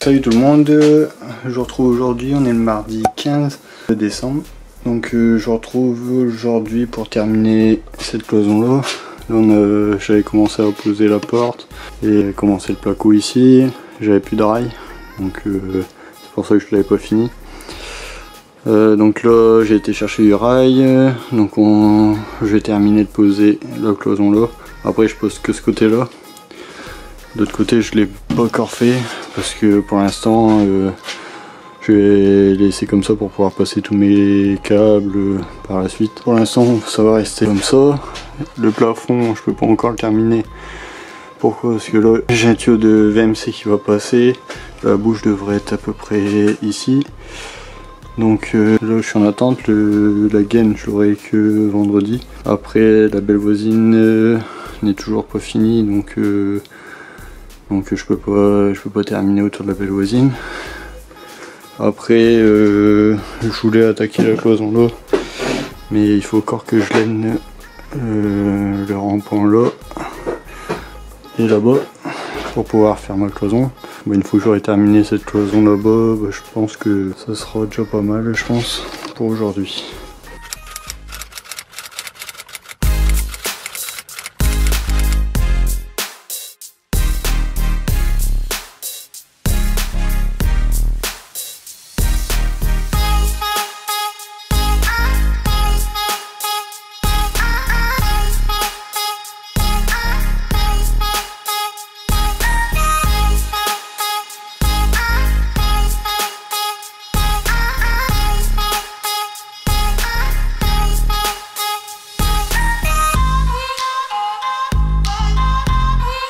Salut tout le monde, je vous retrouve aujourd'hui, on est le mardi 15 décembre. Donc je vous retrouve aujourd'hui pour terminer cette cloison là. J'avais commencé à poser la porte et commencer le placo ici. J'avais plus de rail, donc c'est pour ça que je l'avais pas fini. Donc là j'ai été chercher du rail, donc je vais terminer de poser la cloison là. Après je pose que ce côté là. D'autre côté je l'ai pas encore fait parce que pour l'instant je vais laisser comme ça pour pouvoir passer tous mes câbles par la suite. Pour l'instant ça va rester comme ça. Le plafond je peux pas encore le terminer. Pourquoi? Parce que là j'ai un tuyau de VMC qui va passer. La bouche devrait être à peu près ici. Donc là je suis en attente, la gaine je l'aurai que vendredi. Après la belle voisine n'est toujours pas finie, donc je peux pas terminer autour de la belle voisine. Après je voulais attaquer la cloison là, mais il faut encore que je laine le rampant là et là-bas pour pouvoir faire ma cloison. Une fois que j'aurai terminé cette cloison là-bas, je pense que ça sera déjà pas mal, je pense, pour aujourd'hui.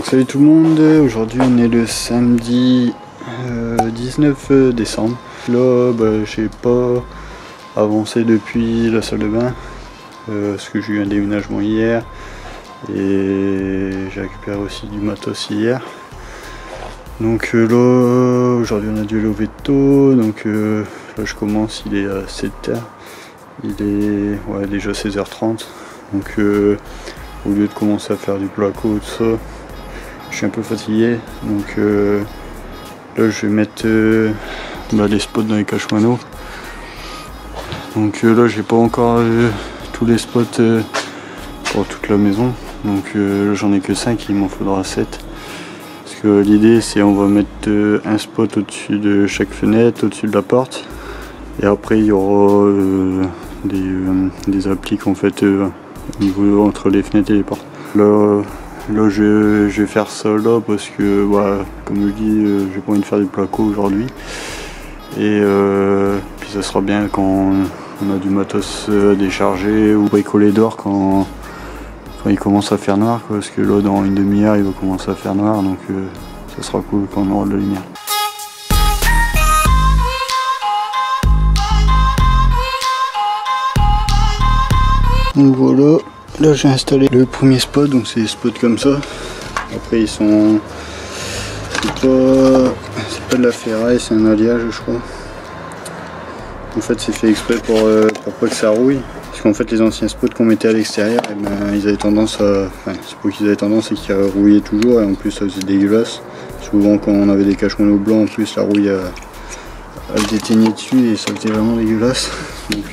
Salut tout le monde, aujourd'hui on est le samedi 19 décembre. Là j'ai pas avancé depuis la salle de bain parce que j'ai eu un déménagement hier et j'ai récupéré aussi du matos hier. Donc là aujourd'hui on a dû lever tôt, donc là je commence, il est à 7h, il est déjà 16h30, donc au lieu de commencer à faire du placo tout ça, je suis un peu fatigué, donc là je vais mettre les spots dans les cache-moineaux. Donc là j'ai pas encore tous les spots pour toute la maison, donc j'en ai que 5, il m'en faudra 7. Parce que l'idée c'est on va mettre un spot au-dessus de chaque fenêtre, au-dessus de la porte, et après il y aura des appliques en fait au niveau entre les fenêtres et les portes. Là je vais faire ça là parce que comme je dis, j'ai pas envie de faire du placo aujourd'hui, et puis ça sera bien quand on a du matos à décharger ou bricoler dehors quand il commence à faire noir, quoi, parce que là dans une demi-heure il va commencer à faire noir, donc ça sera cool quand on aura de la lumière. Donc voilà. Là j'ai installé le premier spot, donc c'est des spots comme ça. Après ils sont... c'est pas de la ferraille, c'est un alliage je crois. En fait c'est fait exprès pour pas que ça rouille. Parce qu'en fait les anciens spots qu'on mettait à l'extérieur, ils avaient tendance à... Enfin c'est pas qu'ils avaient tendance, c'est qu'ils rouillaient toujours, et en plus ça faisait dégueulasse. Souvent quand on avait des cache-moineaux blancs, en plus la rouille elle déteignait dessus et ça faisait vraiment dégueulasse. Donc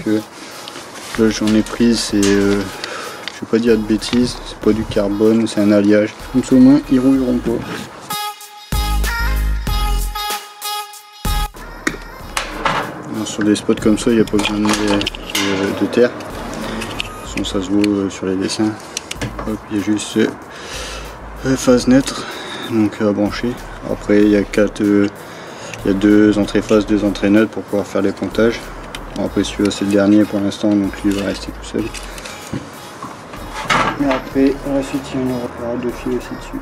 là j'en ai pris, c'est... je vais pas dire de bêtises, c'est pas du carbone, c'est un alliage. Comme ça au moins ils rouilleront pas. Alors, sur des spots comme ça, il n'y a pas besoin de terre. De toute façon ça se voit sur les dessins. Hop, il y a juste phase neutre, donc à brancher. Après il y a deux entrées phases, deux entrées neutres pour pouvoir faire les pontages. Bon, après celui-là c'est le dernier pour l'instant, donc lui va rester tout seul. Mais après, à la suite, il y en aura deux fils aussi dessus.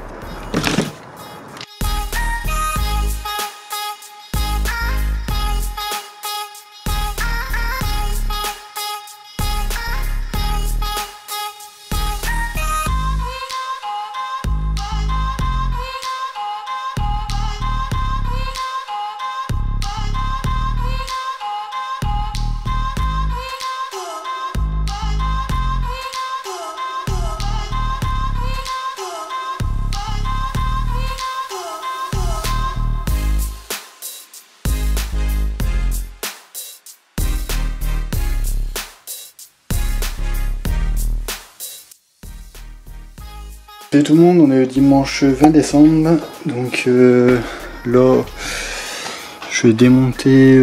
Salut tout le monde, on est le dimanche 20 décembre, donc là je vais démonter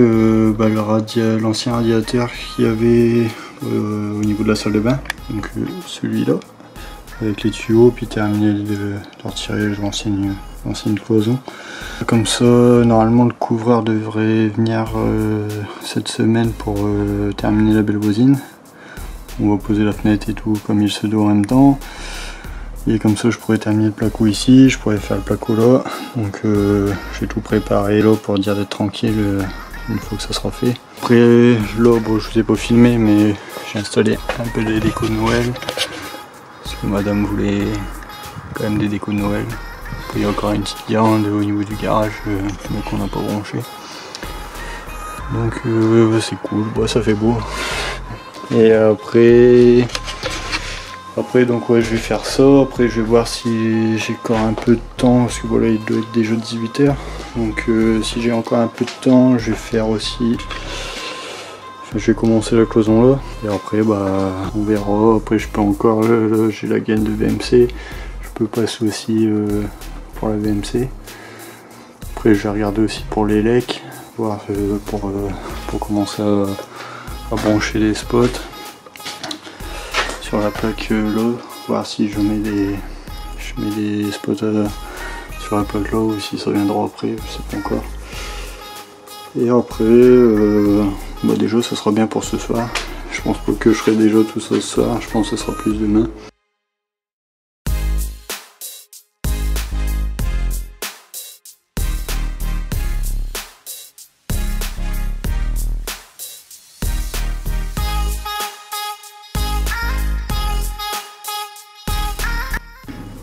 l'ancien radiateur qu'il y avait au niveau de la salle de bain, donc celui-là, avec les tuyaux, puis terminer de retirer l'ancienne cloison. Comme ça, normalement le couvreur devrait venir cette semaine pour terminer la belle voisine. On va poser la fenêtre et tout comme il se doit en même temps. Et comme ça je pourrais terminer le placo ici, je pourrais faire le placo là. Donc j'ai tout préparé là pour dire d'être tranquille une fois que ça sera fait. Après là, bon, je vous ai pas filmé mais j'ai installé un peu des décos de Noël. Parce que madame voulait quand même des décos de Noël. Après il y a encore une petite guirlande au niveau du garage mais qu'on n'a pas branché. Donc c'est cool, bah, ça fait beau. Et après donc ouais je vais faire ça, après je vais voir si j'ai encore un peu de temps, parce que voilà il doit être déjà 18 h. Donc si j'ai encore un peu de temps, je vais faire aussi, enfin, je vais commencer la cloison là, et après bah on verra, après je peux encore, là j'ai la gaine de VMC, je peux passer aussi pour la VMC. Après je vais regarder aussi pour les lecs, voir pour commencer à brancher les spots sur la plaque là, voir si je mets des spots sur la plaque là ou si ça viendra après, je sais pas encore. Et après bah déjà ça sera bien pour ce soir. Je pense pas que je ferai déjà tout ça ce soir, je pense que ce sera plus demain.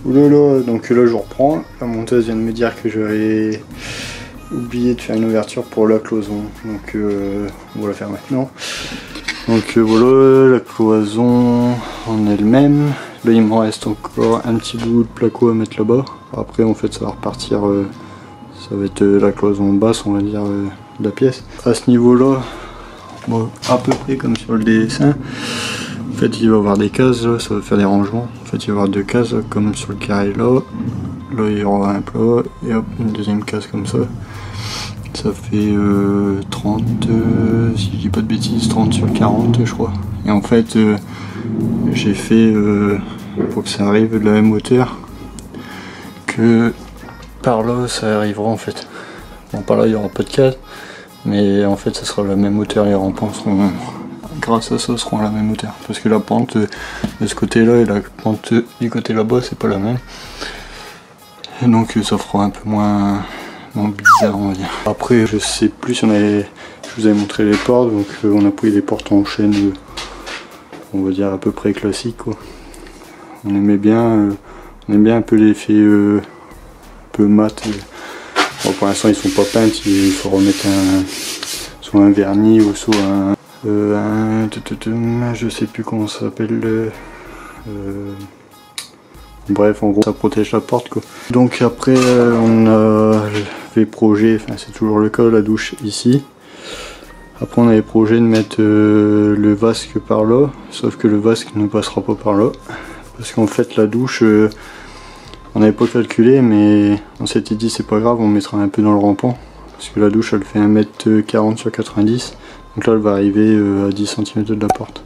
Oulala, donc là je reprends. La monteuse vient de me dire que j'avais oublié de faire une ouverture pour la cloison. Donc on va la faire maintenant. Donc voilà, la cloison en elle-même. Là il me reste encore un petit bout de placo à mettre là-bas. Après en fait ça va repartir, ça va être la cloison basse on va dire de la pièce. À ce niveau-là, bon, à peu près comme sur le dessin. En fait il va y avoir des cases là, ça va faire des rangements. En fait il va y avoir deux cases là, comme sur le carré là. Là il y aura un plat et hop une deuxième case comme ça. Ça fait 30, si je dis pas de bêtises, 30 sur 40 je crois. Et en fait j'ai fait pour que ça arrive de la même hauteur que par là ça arrivera en fait. Bon par là il n'y aura pas de case, mais en fait ça sera la même hauteur, les rampants seront, grâce à ça, seront à la même hauteur. Parce que la pente de ce côté là et la pente du côté là-bas c'est pas la même. Et donc ça fera un peu moins bizarre on va dire. Après je sais plus si je vous avais montré les portes, donc on a pris des portes en chaîne on va dire à peu près classique quoi. On aimait bien un peu l'effet un peu mat. Bon, pour l'instant ils sont pas peints, il faut remettre soit un vernis ou soit je sais plus comment ça s'appelle, bref en gros ça protège la porte quoi. Donc après on a fait projet, enfin c'est toujours le cas, la douche ici. Après on avait projet de mettre le vasque par là, sauf que le vasque ne passera pas par là. Parce qu'en fait la douche, on n'avait pas calculé mais on s'était dit c'est pas grave, on mettra un peu dans le rampant. Parce que la douche elle fait 1m40 sur 90. Donc là elle va arriver à 10 cm de la porte.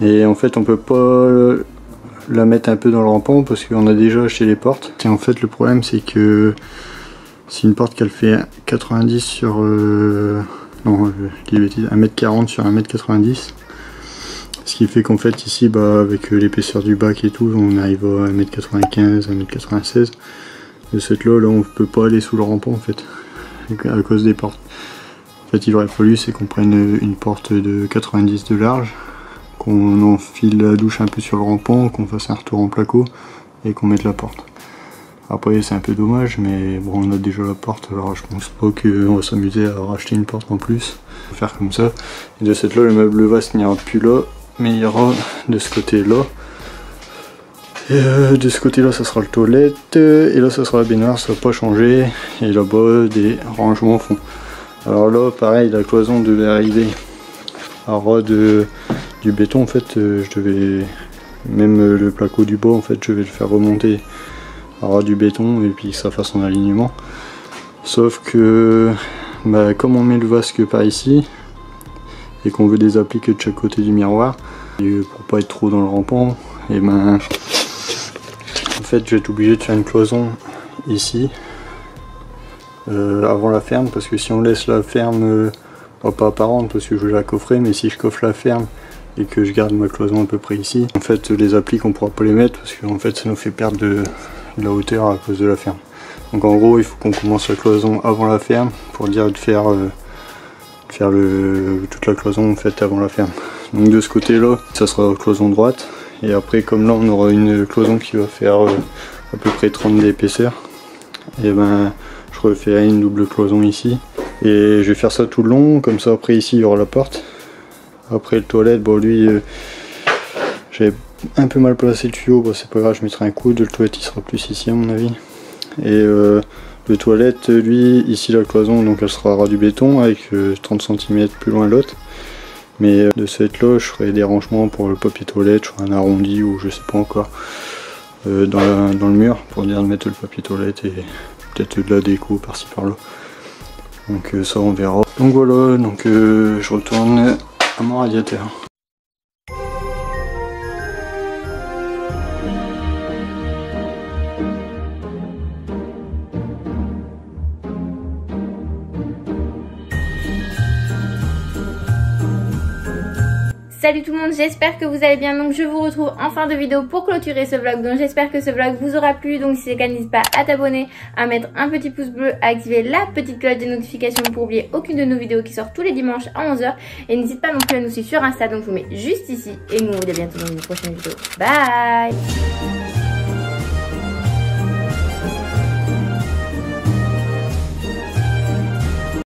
Et en fait on peut pas la mettre un peu dans le rampant parce qu'on a déjà acheté les portes. Et en fait le problème c'est que c'est une porte qu'elle fait 90 sur... non, je dis bêtise, 1m40 sur 1m90. Ce qui fait qu'en fait ici, bah, avec l'épaisseur du bac et tout, on arrive à 1m95, 1m96. De cette là, on peut pas aller sous le rampant en fait, à cause des portes. En fait il aurait fallu c'est qu'on prenne une porte de 90 de large, qu'on enfile la douche un peu sur le rampant, qu'on fasse un retour en placo et qu'on mette la porte. Après c'est un peu dommage mais bon on a déjà la porte, alors je pense pas qu'on va s'amuser à racheter une porte en plus. On va faire comme ça. Et de cette là le meuble vasque n'ira plus là, mais il ira de ce côté là. Et de ce côté là ça sera le toilette, et là ça sera la baignoire, ça va pas changer. Et là-bas des rangements fond. Alors là pareil la cloison devait arriver à ras du béton en fait, je devais Même le placo du bas, en fait, je vais le faire remonter à ras du béton et puis que ça fasse son alignement. Sauf que, bah, comme on met le vasque par ici et qu'on veut des appliques de chaque côté du miroir, et pour pas être trop dans le rampant, et ben, en fait, je vais être obligé de faire une cloison ici avant la ferme, parce que si on laisse la ferme pas apparente, parce que je vais la coffrer, mais si je coffre la ferme et que je garde ma cloison à peu près ici, en fait les appliques on pourra pas les mettre parce que en fait ça nous fait perdre de la hauteur à cause de la ferme. Donc en gros il faut qu'on commence la cloison avant la ferme pour dire de faire toute la cloison en fait avant la ferme. Donc de ce côté là ça sera cloison droite, et après comme là on aura une cloison qui va faire à peu près 30 d'épaisseur, et ben je refais une double cloison ici et je vais faire ça tout le long. Comme ça après ici il y aura la porte. Après le toilette, bon lui j'avais un peu mal placé le tuyau, bon c'est pas grave, je mettrai un coude. Le toilette il sera plus ici à mon avis. Et le toilette lui ici la cloison donc elle sera à ras du béton avec 30 cm plus loin l'autre. Mais de ce fait là je ferai des rangements pour le papier toilette, je ferai un arrondi ou je sais pas encore dans le mur pour dire de mettre le papier toilette et peut-être de la déco par-ci par-là. Donc ça on verra. Donc voilà, donc je retourne à mon radiateur. Salut tout le monde, j'espère que vous allez bien. Donc je vous retrouve en fin de vidéo pour clôturer ce vlog. Donc j'espère que ce vlog vous aura plu. Donc si c'est le cas, n'hésite pas à t'abonner, à mettre un petit pouce bleu, à activer la petite cloche des notifications pour oublier aucune de nos vidéos qui sort tous les dimanches à 11 h. Et n'hésite pas non plus à nous suivre sur Insta, donc je vous mets juste ici. Et nous on vous dit à bientôt dans une prochaine vidéo. Bye.